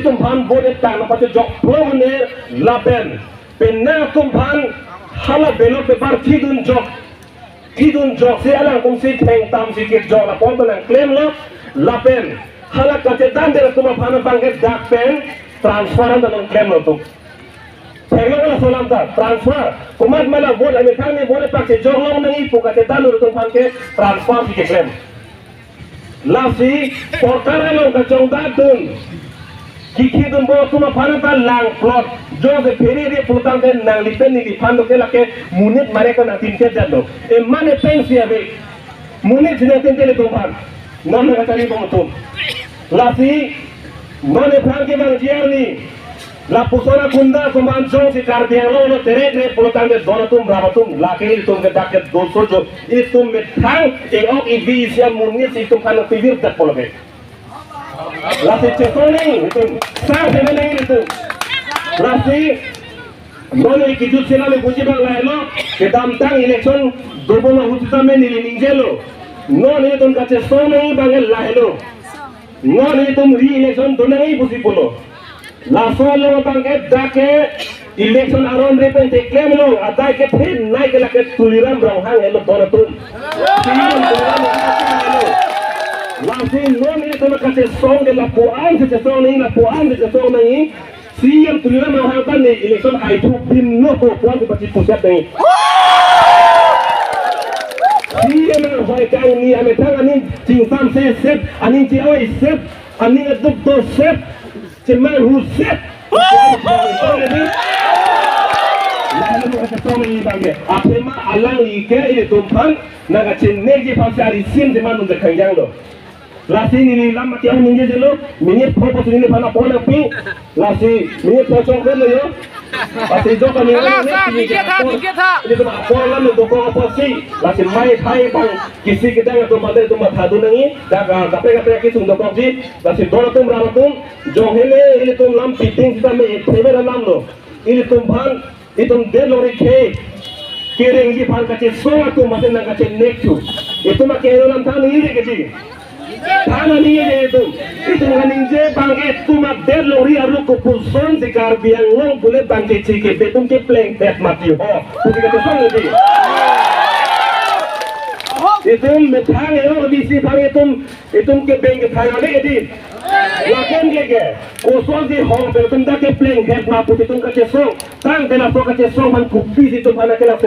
ตุมพันโบเดตังมาจะจอกโปรเนลาเป็นหน้าตุมพันฮัลเบลเปบาร์ที่ดุนจอกเสียหลังคงสิแทงตามสิเก็บจอกละพอเป็นเคลมลาเป็นฮัลกัจจันเดรตุมพันบังเกตดักเป็นทรานส์ฟาร์ดันเคลมตุแทงแล้วก็สลามตาทรานส์ฟาร์คุมัดมาแล้วโบเดอเมริกันนี่โบเดปักเจจอกลงนั่งอีปุกัจจันดูตุมพันเกทรานส์ฟาร์สิเก็บเคลมลาสีพอการะลงกระจงดัดดุนKiki dun bawa cuma panata lang plot, jauh feri dia putang kan nang lipen ni lipan doke lake munit mereka nak tinket jatuh. Mana pensi abe, munit sudah tinket itu pan, nama kata ni pemutum. Lasi, mana pergi bang jiar ni, la pusona kunda kuman jauh si kardiang lo tere putang dia donatum rabatum, laki itu kita ket doso jo, itu metang, engok ibi siam munit itu kan pivir tak boleh. Lasi cekoni itu sah sebenarnya itu lasi boleh kita selalu puji bang lain kita amtang election double hutan menilai ninjelo non itu kaca soni bang lain non itu re-election donai puji polo lasoal lo bang dake election aron repen teklem lo ada ke pin naik ke laki tuliran berang elo donatum Langsung non ini sama kasih song de laporan sesong ni siang tulisan mengharapkan ni election itu pin no puan seperti pusat ni siang mengharapkan ni ametang ani cingsam set ani ciawai set ani aduk set cemal huset lalu kasih song ni bangke apa mah alang ike ini tumpan naga cenegi pasti hari sim zaman untuk kanjang lo Lasi ni lama tiang ninja jelo, minit pokok sini pana pona pi, lasi minit pocong kan lo yo, lasi joko ni ini tu apa lah lo doko apa sih, lasi mai thai bang, kisi kita yang tu mandai tu mathadu nangi, dah kape kisung doko sih, lasi dora tum ramatum, johele ini tu lam piting kita me fever lam lo, ini tu ban, itu del lori ke, kering di ban kace soa tu masih nak kace nektu, itu mak kero lam tan ini kecil. Tanah ni itu nganinje bangke cuma berlori aru kupulson sikar biang long boleh bangke cike betum ke pleng bet mati oh putih kata song ni itu metang yang bisi bang itu ke beng ke thai ada edi laken ke kosong di hong betum dah ke pleng bet mati itu kace song tang dena so kace song man kupi itu mana kena